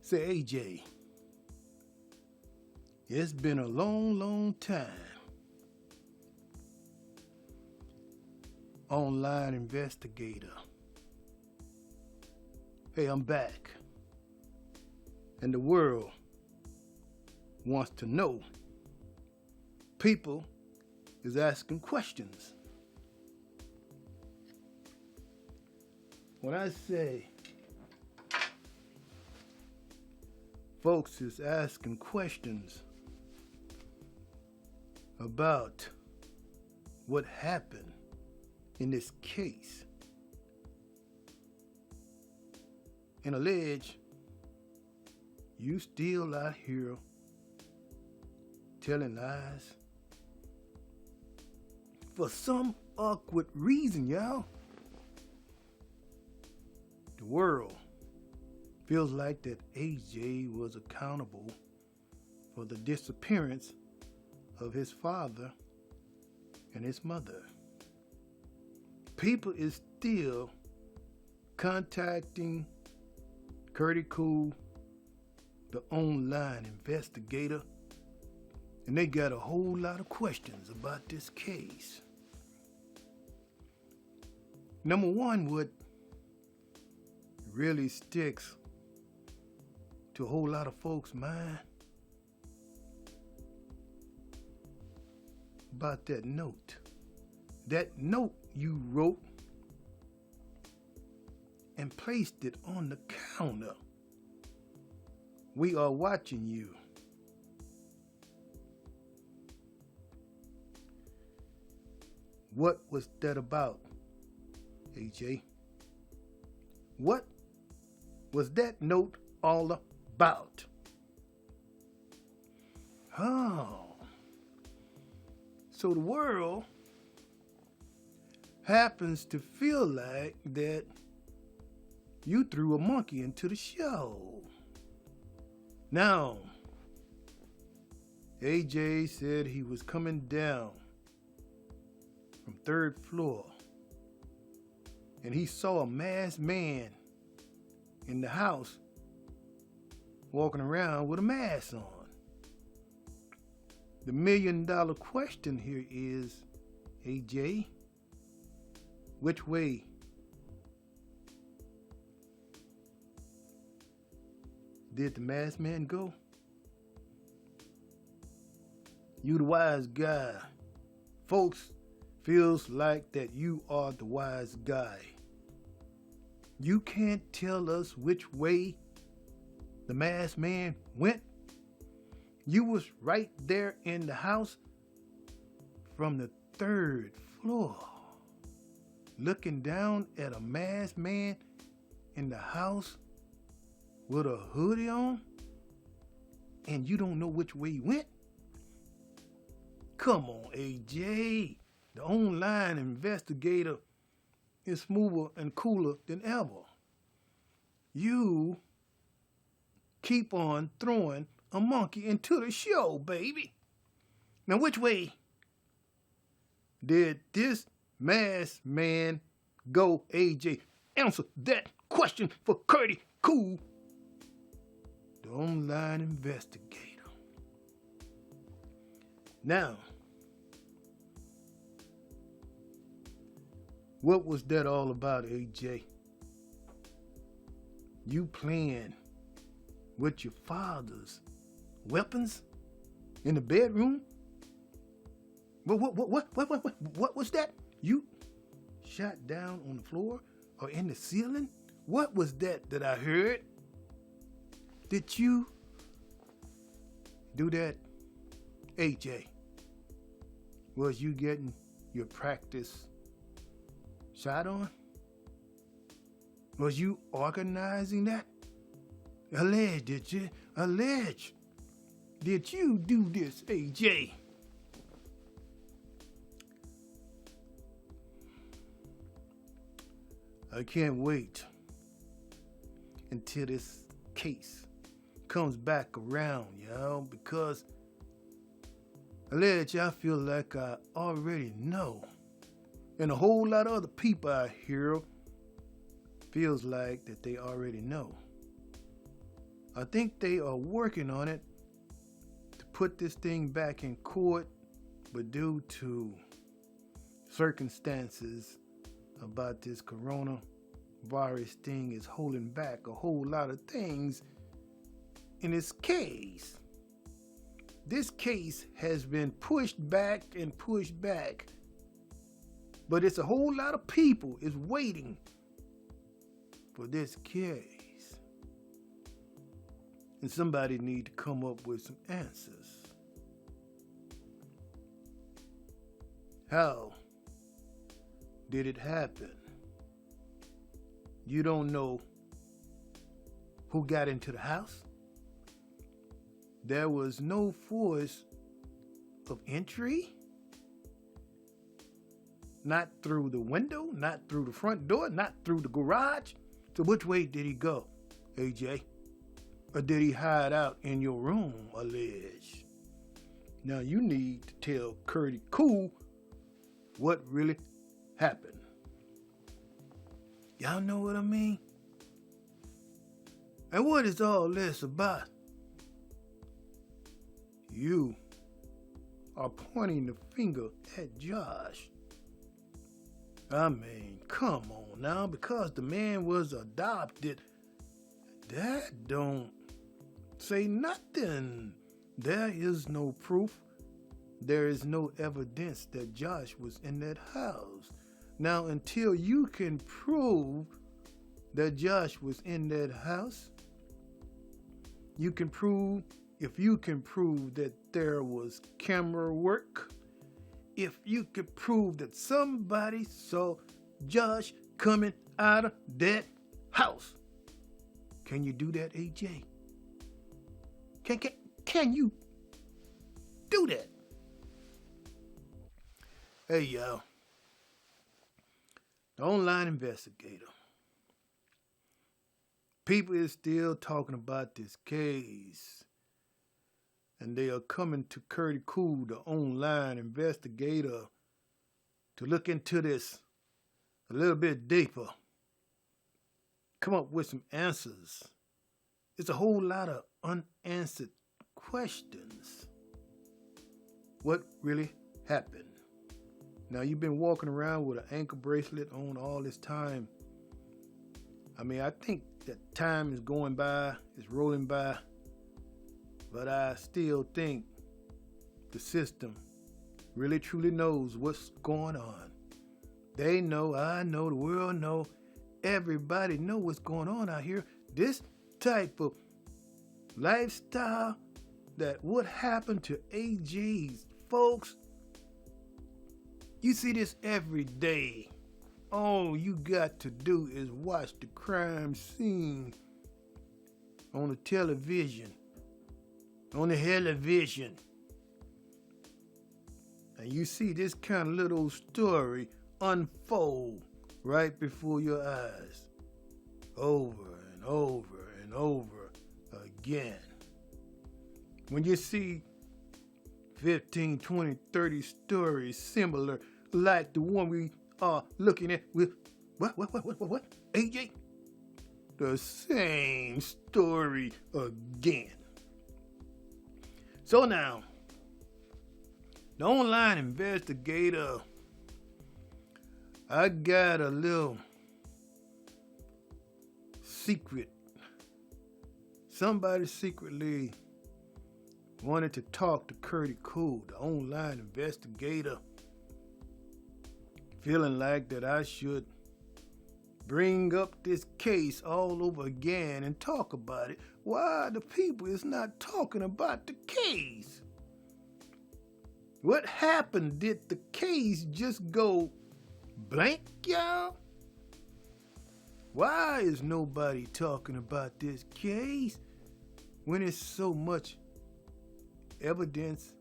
Say, AJ, it's been a long, long time. Online investigator. Hey, I'm back. And the world wants to know. People is asking questions. When I say folks is asking questions about what happened in this case and allege you still out here telling lies for some awkward reason, y'all. The world feels like that AJ was accountable for the disappearance of his father and his mother. People is still contacting CURTIEECOOL, the online investigator, and they got a whole lot of questions about this case. Number one, what really sticks to a whole lot of folks' mind about that note. That note you wrote and placed it on the counter. We are watching you. What was that about, AJ? What was that note all about? Oh, so the world happens to feel like that you threw a monkey into the show. Now, AJ said he was coming down from 3rd floor and he saw a masked man in the house walking around with a mask on. The $1 million question here is, AJ, which way did the masked man go? You the wise guy. Folks feels like that you are the wise guy. You can't tell us which way the masked man went. You was right there in the house from the 3rd floor, looking down at a masked man in the house with a hoodie on, and you don't know which way he went? Come on, AJ. The online investigator is smoother and cooler than ever. You keep on throwing a monkey into the show, baby. Now, which way did this masked man go, AJ? Answer that question for CURTIEECOOL, the online investigator. Now, what was that all about, AJ? You playing with your father's weapons in the bedroom? What was that? You shot down on the floor or in the ceiling? What was that I heard? Did you do that, AJ? Was you getting your practice shot on? Was you organizing that? Allege, did you? Allege. Did you do this, AJ? I can't wait until this case comes back around, y'all, because allege, I feel like I already know. And a whole lot of other people out here feels like that they already know. I think they are working on it to put this thing back in court, but due to circumstances about this coronavirus thing is holding back a whole lot of things in this case. This case has been pushed back and pushed back, but it's a whole lot of people is waiting for this case. And somebody need to come up with some answers. How did it happen? You don't know who got into the house. There was no force of entry. Not through the window, not through the front door, not through the garage. So which way did he go, AJ? Or did he hide out in your room, allege? Now you need to tell Curdy Cool what really happened. Y'all know what I mean? And what is all this about? You are pointing the finger at Josh. I mean, come on now, because the man was adopted, that don't say nothing. There is no proof. There is no evidence that Josh was in that house. Now, until you can prove that Josh was in that house, you can prove, if you can prove that there was camera work, if you could prove that somebody saw Josh coming out of that house. Can you do that, AJ? Can you do that? Hey, y'all. The online investigator. People is still talking about this case. And they are coming to Curdy Cool, the online investigator, to look into this a little bit deeper. Come up with some answers. It's a whole lot of unanswered questions. What really happened? Now, you've been walking around with an ankle bracelet on all this time. I mean, I think that time is going by, it's rolling by, but I still think the system really truly knows what's going on. They know, I know, the world know, everybody know what's going on out here. This type of lifestyle, that what happened to AJ's folks, you see this every day. All you got to do is watch the crime scene on the television, and you see this kind of little story unfold right before your eyes, over and over and over again. When you see 15, 20, 30 stories similar like the one we are looking at with, what, AJ? The same story again. So now, the online investigator, I got a little secret. Somebody secretly wanted to talk to Curdy Cool, the online investigator, feeling like that I should bring up this case all over again and talk about it. Why the people is not talking about the case? What happened? Did the case just go blank, y'all? Why is nobody talking about this case when it's so much evidence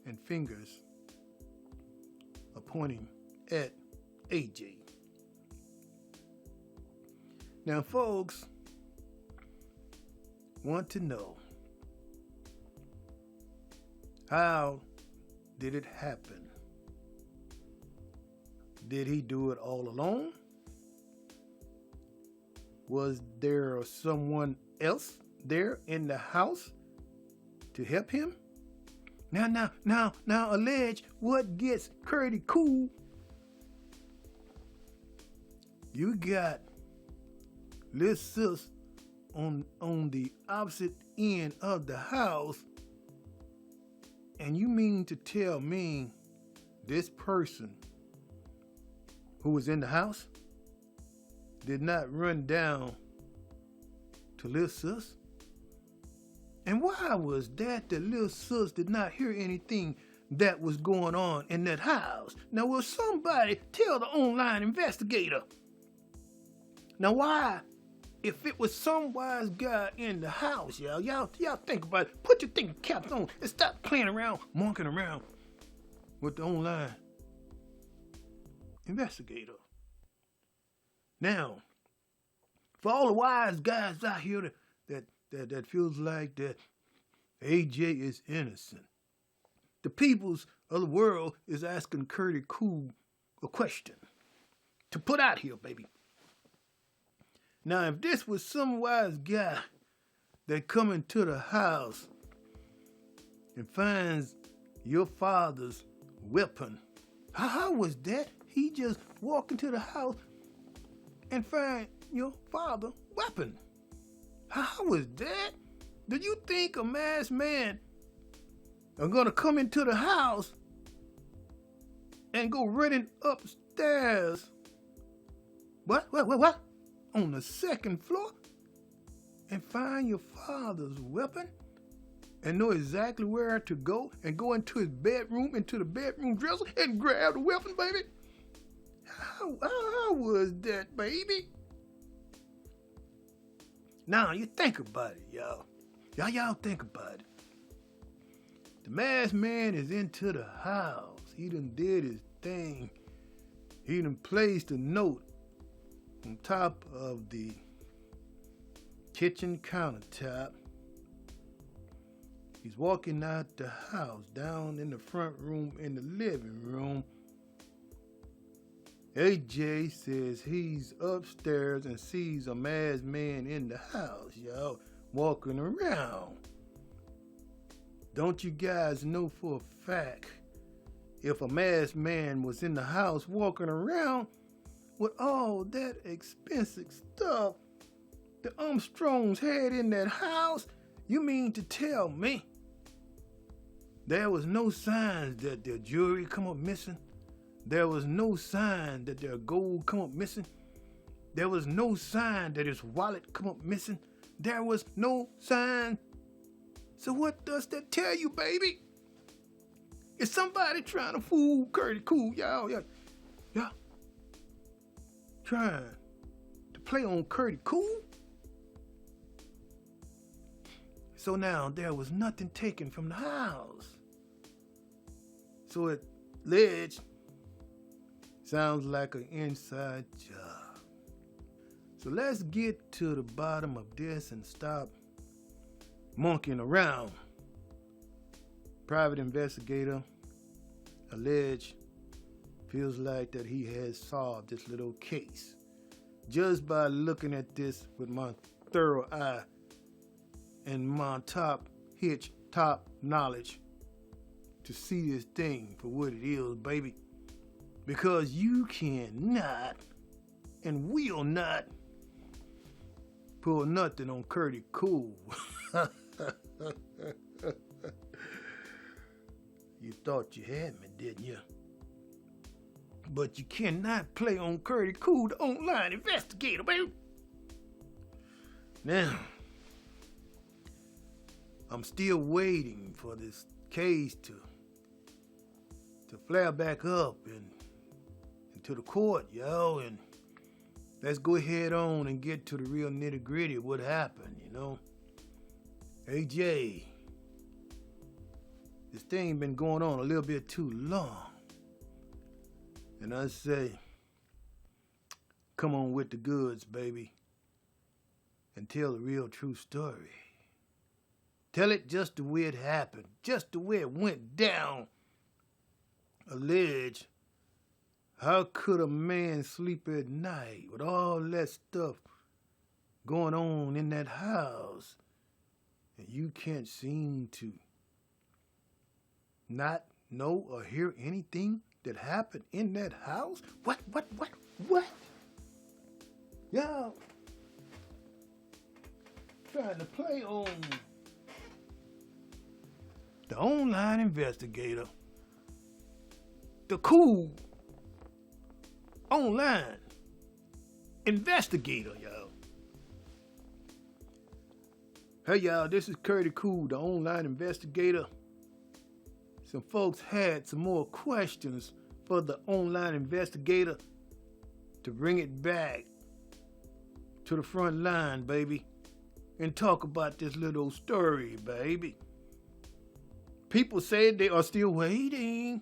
and fingers are pointing at AJ? Now, folks want to know, how did it happen? Did he do it all alone? Was there someone else there in the house to help him? Now, allege what gets Curdy cool. You got little sis on the opposite end of the house, and you mean to tell me this person who was in the house did not run down to little sis? And why was that little sis did not hear anything that was going on in that house? Now, will somebody tell the online investigator? Now, why? If it was some wise guy in the house, y'all think about it. Put your thinking caps on and stop playing around, monkeying around with the online investigator. Now, for all the wise guys out here that feels like that AJ is innocent, the peoples of the world is asking Curdy Cool a question to put out here, baby. Now, if this was some wise guy that come into the house and finds your father's weapon, how was that? He just walk into the house and find your father's weapon. How was that? Do you think a masked man are gonna come into the house and go running upstairs? What? On the second floor and find your father's weapon and know exactly where to go and go into his bedroom, into the bedroom dresser and grab the weapon, baby? How was that, baby? Now, you think about it, y'all. Y'all think about it. The masked man is into the house. He done did his thing. He done placed a note on top of the kitchen countertop. He's walking out the house, down in the front room, in the living room. AJ says he's upstairs and sees a masked man in the house, y'all, walking around. Don't you guys know for a fact, if a masked man was in the house walking around with all that expensive stuff the Armstrongs had in that house, you mean to tell me there was no signs that their jewelry come up missing? There was no sign that their gold come up missing? There was no sign that his wallet come up missing? There was no sign. So what does that tell you, baby? Is somebody trying to fool Curdy Cool, y'all? Trying to play on Curdy Cool? So now there was nothing taken from the house. So it alleged sounds like an inside job. So let's get to the bottom of this and stop monkeying around. Private investigator alleged feels like that he has solved this little case just by looking at this with my thorough eye and my top knowledge to see this thing for what it is, baby. Because you cannot and will not pull nothing on Curdy Cool. You thought you had me, didn't you? But you cannot play on Curdy Cool, the online investigator, baby. Now, I'm still waiting for this case to flare back up and into the court, yo, and let's go ahead on and get to the real nitty-gritty of what happened, you know. AJ, this thing been going on a little bit too long. And I say, come on with the goods, baby, and tell the real true story. Tell it just the way it happened, just the way it went down. Allege, how could a man sleep at night with all that stuff going on in that house, and you can't seem to not know or hear anything that happened in that house? What? Y'all trying to play on the online investigator, the cool online investigator, y'all. Hey, y'all, this is Curtis Cool, the online investigator. Some folks had some more questions for the online investigator to bring it back to the front line, baby, and talk about this little story, baby. People said they are still waiting.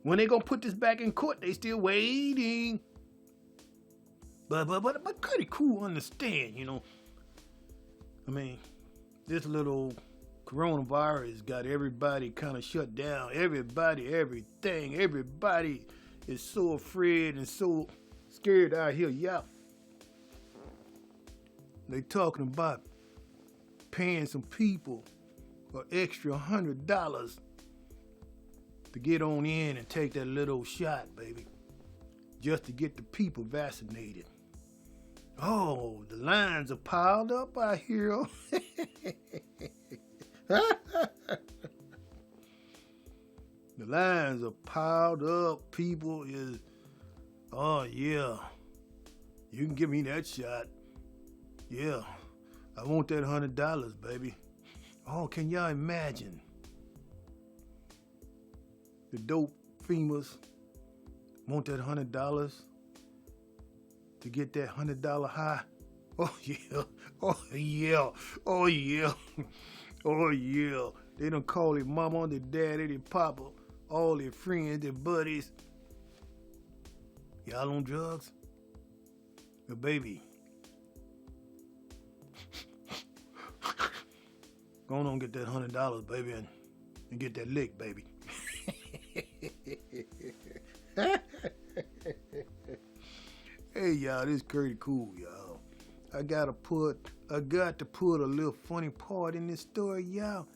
When they gonna put this back in court, they still waiting. But Curtis Cool understand, you know. I mean, this little coronavirus got everybody kind of shut down. Everybody, everything. Everybody is so afraid and so scared out here, y'all. They talking about paying some people an extra $100 to get on in and take that little shot, baby, just to get the people vaccinated. Oh, the lines are piled up out here. The lines are piled up. People is, oh yeah, you can give me that shot. Yeah, I want that $100, baby. Oh, can y'all imagine? The dope females want that $100 to get that $100 high. Oh yeah, oh yeah, oh yeah, oh yeah. They done call their mama, their daddy, their papa, all their friends, their buddies. Y'all on drugs? But baby, go on get that $100, baby, and get that lick, baby. Hey y'all, this is Curtis Cool, y'all. I got to put a little funny part in this story, y'all,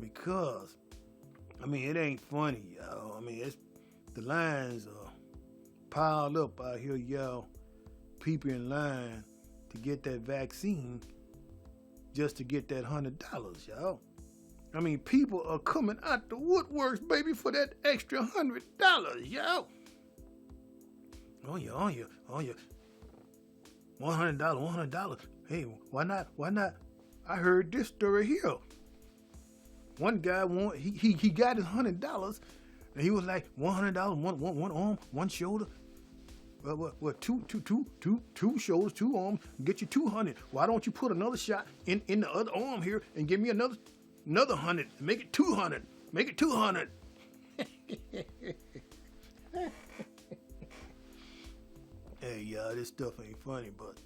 because I mean it ain't funny, y'all. I mean the lines are piled up out here, y'all. People in line to get that vaccine just to get that $100, y'all. I mean, people are coming out the woodworks, baby, for that extra $100, y'all. Oh yeah. $100. Hey, why not? I heard this story here. One guy he got his $100, and he was like $100, one arm, one shoulder. What? Two shoulders, two arms, get you 200. Why don't you put another shot in the other arm here and give me another 100? Make it 200. Make it 200. Hey, y'all, this stuff ain't funny, but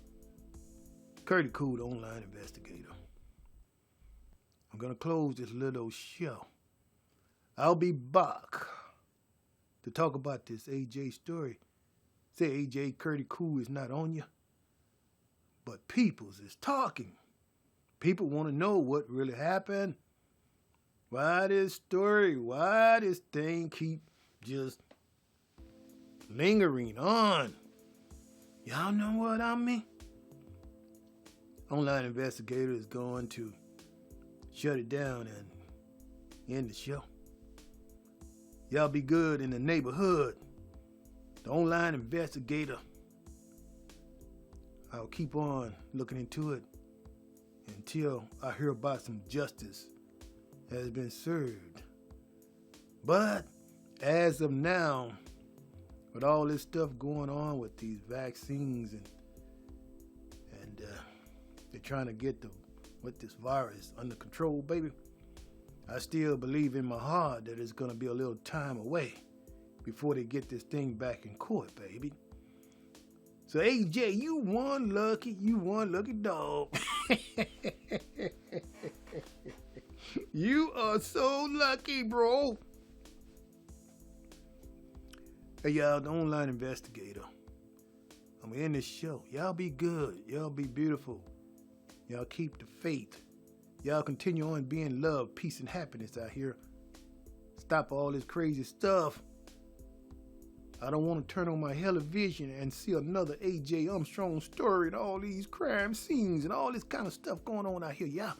Curtis Cool, the online investigator. I'm gonna close this little show. I'll be back to talk about this A.J. story. Say A.J. Curtis Cool is not on you, but peoples is talking. People want to know what really happened. Why this thing keep just lingering on? Y'all know what I mean? Online investigator is going to shut it down and end the show. Y'all be good in the neighborhood. The online investigator. I'll keep on looking into it until I hear about some justice has been served. But as of now, with all this stuff going on with these vaccines and they're trying to get this virus under control, baby, I still believe in my heart that it's going to be a little time away before they get this thing back in court, baby. So AJ, you one lucky dog. You are so lucky, bro. Hey y'all, the online investigator. I'm gonna end this show. Y'all be good. Y'all be beautiful. Y'all keep the faith. Y'all continue on being love, peace, and happiness out here. Stop all this crazy stuff. I don't want to turn on my television and see another A.J. Armstrong Story and all these crime scenes and all this kind of stuff going on out here. Y'all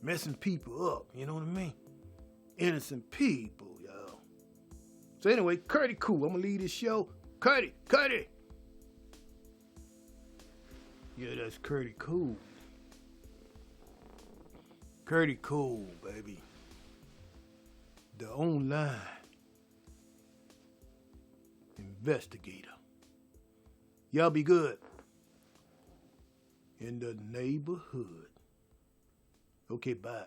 messing people up, you know what I mean? Innocent people, y'all. So anyway, Curtie Cool. I'm going to leave this show. Curtie! Yeah, that's Curtie Cool. Curtie Cool, baby. The online investigator. Y'all be good. In the neighborhood. Okay, bye.